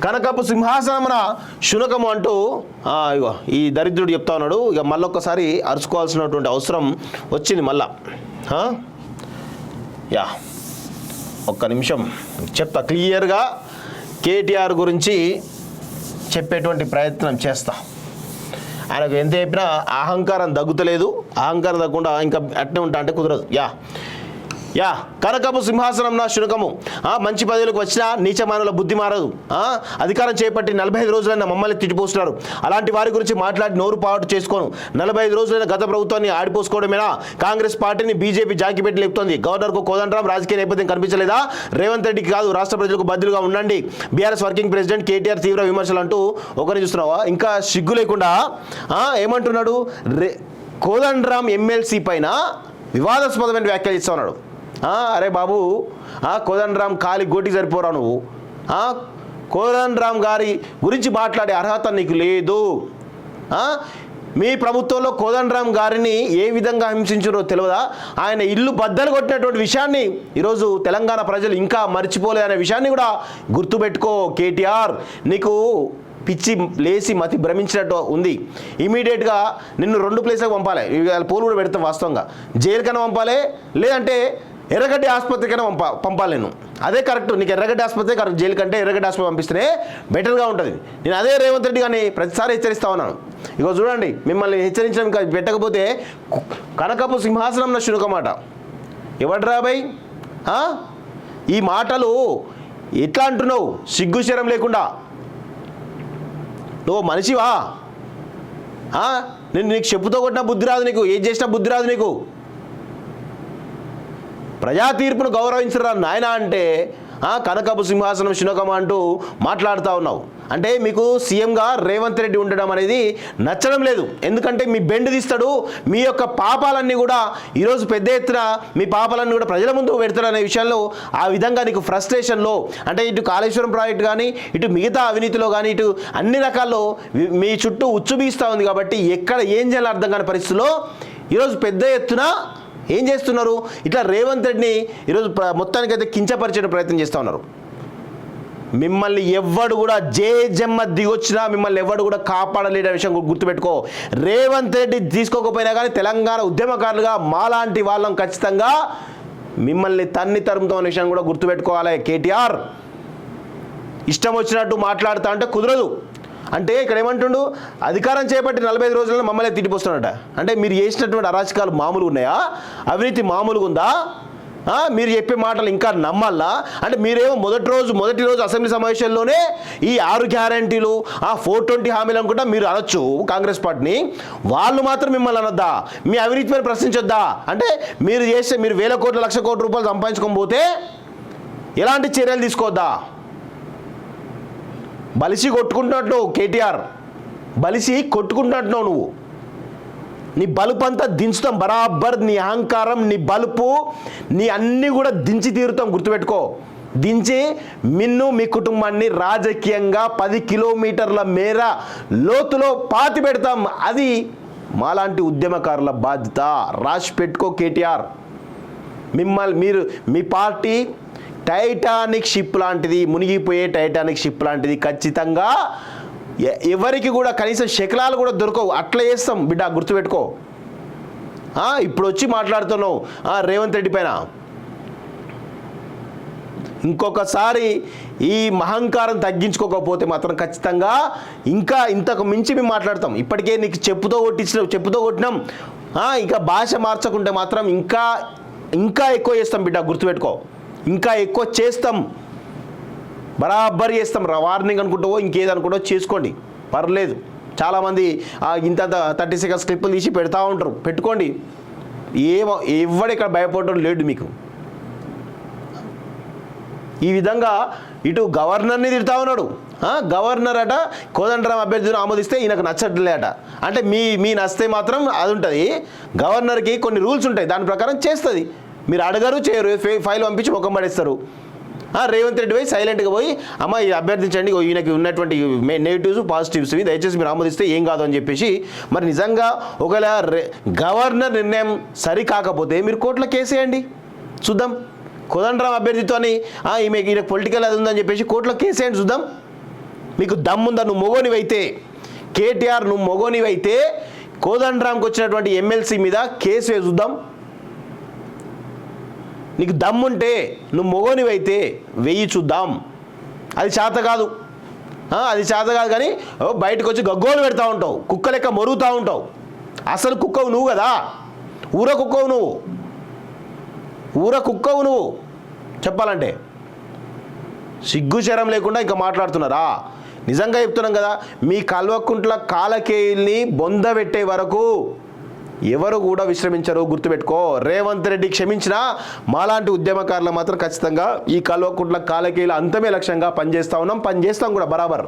కనకపు సింహాసనమున శునకము అంటూ ఇగో ఈ దరిద్రుడు చెప్తా ఉన్నాడు. ఇక మళ్ళొక్కసారి అరుచుకోవాల్సినటువంటి అవసరం వచ్చింది మళ్ళా. యా ఒక్క నిమిషం చెప్తా, క్లియర్గా కేటీఆర్ గురించి చెప్పేటువంటి ప్రయత్నం చేస్తా. ఆయనకు ఎంత చెప్పినా అహంకారం దగ్గుతలేదు. అహంకారం తగ్గకుండా ఇంకా అట్నే ఉంటా అంటే కుదరదు. యా కనకపు సింహాసనం నా శునకము. మంచి పదవులకు వచ్చినా నీచమానుల బుద్ధి మారదు. అధికారం చేపట్టి 45 రోజులైనా మమ్మల్ని తిట్టిపోస్తున్నారు. అలాంటి వారి గురించి మాట్లాడి నోరు పాటు చేసుకోను. 45 రోజులైన గత ప్రభుత్వాన్ని ఆడిపోసుకోవడమేనా? కాంగ్రెస్ పార్టీని బీజేపీ జాకిపెట్టి లేపుతోంది. గవర్నర్కు కోదండరాం రాజకీయ నేపథ్యం కనిపించలేదా? రేవంత్ రెడ్డికి కాదు రాష్ట్ర ప్రజలకు బదులుగా ఉండండి. బీఆర్ఎస్ వర్కింగ్ ప్రెసిడెంట్ కేటీఆర్ తీవ్ర విమర్శలు అంటూ ఒకరిని చూస్తున్నావా? ఇంకా సిగ్గు లేకుండా ఏమంటున్నాడు? కోదండరాం ఎమ్మెల్సీ పైన వివాదాస్పదమైన వ్యాఖ్యలు ఇస్తా ఉన్నాడు. అరే బాబు, కోదండరాం కాలి గోటి సరిపోరా నువ్వు? కోదండరాం గారి గురించి మాట్లాడే అర్హత నీకు లేదు. మీ ప్రభుత్వంలో కోదండరాం గారిని ఏ విధంగా హింసించారో తెలియదా? ఆయన ఇల్లు బద్దలు కొట్టినటువంటి విషయాన్ని ఈరోజు తెలంగాణ ప్రజలు ఇంకా మర్చిపోలేదనే విషయాన్ని కూడా గుర్తుపెట్టుకో కేటీఆర్. నీకు పిచ్చి లేసి మతి భ్రమించినట్టు ఉంది. ఇమీడియట్గా నిన్ను 2 ప్లేస్లకు పంపాలి. పోలు కూడా పెడతాం. వాస్తవంగా జైలుకైనా పంపాలి, లేదంటే ఎర్రగడ్డి ఆసుపత్రికైనా పంపాలి. నేను అదే కరెక్ట్. నీకు ఎర్రగడ్డి ఆసుపత్రి కరెక్ట్. జైలు కంటే ఎర్రగడ్డి ఆసుపత్రి పంపిస్తేనే బెటర్గా ఉంటుంది. నేను అదే రేవంత్ రెడ్డి కానీ ప్రతిసారి హెచ్చరిస్తా ఉన్నాను. ఇగో చూడండి, మిమ్మల్ని హెచ్చరించడం పెట్టకపోతే కనకపు సింహాసనం నా శునకమాట. ఎవడ్రా బాయ్ ఈ మాటలు ఎట్లా అంటున్నావు? సిగ్గు శరం లేకుండా నువ్వు మనిషివా? నేను నీకు చెప్పుతో కొట్టిన బుద్ధి రాదు, నీకు ఏం చేసినా బుద్ధి రాదు నీకు. ప్రజా తీర్పును గౌరవించరా నాయన అంటే కనకపు సింహాసనం శునకం అంటూ మాట్లాడుతూ ఉన్నావు. అంటే మీకు సీఎంగా రేవంత్ రెడ్డి ఉండడం అనేది నచ్చడం లేదు. ఎందుకంటే మీ బెండు తీస్తాడు. మీ యొక్క పాపాలన్నీ కూడా ఈరోజు పెద్ద ఎత్తున మీ పాపాలన్నీ కూడా ప్రజల ముందు పెడతాడు అనే విషయంలో ఆ విధంగా నీకు ఫ్రస్ట్రేషన్లో, అంటే ఇటు కాళేశ్వరం ప్రాజెక్టు కానీ ఇటు మిగతా అవినీతిలో కానీ ఇటు అన్ని రకాల్లో మీ చుట్టూ ఉచ్చుబీస్తూ ఉంది. కాబట్టి ఎక్కడ ఏం చేయాలో అర్థం కాని పరిస్థితుల్లో ఈరోజు పెద్ద ఎత్తున ఏం చేస్తున్నారు? ఇట్లా రేవంత్ రెడ్డిని ఈరోజు మొత్తానికైతే కించపరిచే ప్రయత్నం చేస్తూ ఉన్నారు. మిమ్మల్ని ఎవ్వడు కూడా జమ్మ దిగొచ్చినా మిమ్మల్ని ఎవ్వడు కూడా కాపాడలేని విషయం గుర్తుపెట్టుకో. రేవంత్ రెడ్డి తీసుకోకపోయినా కానీ తెలంగాణ ఉద్యమకారులుగా మాలాంటి వాళ్ళం ఖచ్చితంగా మిమ్మల్ని తరుముతాం అనే విషయం కూడా గుర్తుపెట్టుకోవాలి. కేటీఆర్ ఇష్టం వచ్చినట్టు మాట్లాడుతా అంటే కుదరదు. అంటే ఇక్కడ ఏమంటుండు? అధికారం చేపట్టి 45 రోజుల్లో మమ్మల్ని తిట్టిపోస్తున్నట. అంటే మీరు చేసినటువంటి అరాచకాలు మామూలుగా ఉన్నాయా? అవినీతి మామూలుగా ఉందా? మీరు చెప్పే మాటలు ఇంకా నమ్మాలా? అంటే మీరేమో మొదటి రోజు అసెంబ్లీ సమావేశంలోనే ఈ 6 గ్యారంటీలు 420 హామీలు అనుకుంటా మీరు అనొచ్చు కాంగ్రెస్ పార్టీని. వాళ్ళు మాత్రం మిమ్మల్ని అనొద్దా? మీ అవినీతి పైన ప్రశ్నించొద్దా? అంటే మీరు 1,000 కోట్ల 1,00,000 కోట్ల రూపాయలు సంపాదించుకోకపోతే ఎలాంటి చర్యలు తీసుకోవద్దా? బలిసి కొట్టుకుంటున్నట్టు కేటీఆర్, బలిసి కొట్టుకుంటున్నట్టు నువ్వు. నీ బలుపు అంతా దించుతాం బరాబర్. నీ అహంకారం, నీ బలుపు, నీ అన్నీ కూడా దించి తీరుతాం. గుర్తుపెట్టుకో. దించి మీ కుటుంబాన్ని రాజకీయంగా 10 కిలోమీటర్ల మేర లోతులో పాతి పెడతాం. అది మాలాంటి ఉద్యమకారుల బాధ్యత. రాసి పెట్టుకో కేటీఆర్. మీ పార్టీ టైటానిక్ షిప్ లాంటిది, మునిగిపోయే టైటానిక్ షిప్ లాంటిది. ఖచ్చితంగా ఎవరికి కూడా కనీసం శకలాలు కూడా దొరకవు. అట్లా చేస్తాం బిడ్డ, గుర్తుపెట్టుకో. ఇప్పుడు వచ్చి మాట్లాడుతున్నావు రేవంత్ రెడ్డి పైన. ఇంకొకసారి ఈ అహంకారం తగ్గించుకోకపోతే మాత్రం ఖచ్చితంగా ఇంకా ఇంతకు మించి మేము మాట్లాడతాం. ఇప్పటికే నీకు చెప్పుతో కొట్టినాం. ఇంకా భాష మార్చకుంటే మాత్రం ఇంకా ఎక్కువ చేస్తాం బిడ్డ, గుర్తుపెట్టుకో. ఇంకా ఎక్కువ చేస్తాం, బరాబర్ చేస్తాం. వార్నింగ్ అనుకుంటావో ఇంకేదనుకుంటో చేసుకోండి, పర్లేదు. చాలామంది ఇంత 30 సెకండ్స్ క్లిప్పులు తీసి పెడతా ఉంటారు. పెట్టుకోండి. ఎవడు ఇక్కడ భయపడడం లేదు మీకు. ఈ విధంగా ఇటు గవర్నర్ని తిడతా ఉన్నాడు. గవర్నర్ అట కోదండరాం అభ్యర్థిని ఆమోదిస్తే ఈయనకు నచ్చట్లేట. అంటే మీ నచ్చితే మాత్రం అది ఉంటుంది. గవర్నర్కి కొన్ని రూల్స్ ఉంటాయి, దాని ప్రకారం చేస్తుంది. మీరు అడగరు, చేయరు, ఫైల్ పంపించి ముఖం పడేస్తారు. రేవంత్ రెడ్డి పోయి సైలెంట్గా పోయి అమ్మ ఇది అభ్యర్థించండి, ఈయనకి ఉన్నటువంటి నెగిటివ్స్ పాజిటివ్స్ దయచేసి మీరు ఆమోదిస్తే ఏం కాదు అని చెప్పేసి. మరి నిజంగా ఒకవేళ గవర్నర్ నిర్ణయం సరికాకపోతే మీరు కోర్టులో కేసేయండి, చూద్దాం. కోదండరాం అభ్యర్థితో ఈయనకు పొలిటికల్ అది ఉందని చెప్పేసి కోర్టులో కేసేయండి, చూద్దాం. మీకు దమ్ముందా? నువ్వు మొగోనివైతే కేటీఆర్, నువ్వు మొగోనివైతే కోదండరాంకి వచ్చినటువంటి ఎమ్మెల్సీ మీద కేసు వేసుద్దాం. నీకు దమ్ముంటే నువ్వు మొగోనివైతే వెయ్యి చూద్దాం. అది చేత కాదు, అది చేత కాదు. కానీ బయటకు వచ్చి గగ్గోలు పెడతా ఉంటావు, కుక్క లెక్క మొరుగుతూ ఉంటావు. అసలు కుక్కవు నువ్వు కదా, ఊర కుక్కవు నువ్వు, ఊర కుక్కవు నువ్వు. చెప్పాలంటే సిగ్గు శరం లేకుండా ఇంకా మాట్లాడుతున్నారా? నిజంగా చెప్తున్నాం కదా, మీ కల్వకుంట్ల కాలకేయుల్ని బొందబెట్టే వరకు ఎవరు కూడా విశ్రమించరు. గుర్తుపెట్టుకో. రేవంత్ రెడ్డి క్షమించినా మాలాంటి ఉద్యమకారులు మాత్రం ఖచ్చితంగా ఈ కల్వకుంట్ల కాలకేయుల అంతమే లక్ష్యంగా పనిచేస్తూ ఉన్నాం, పనిచేస్తాం కూడా బరాబర్.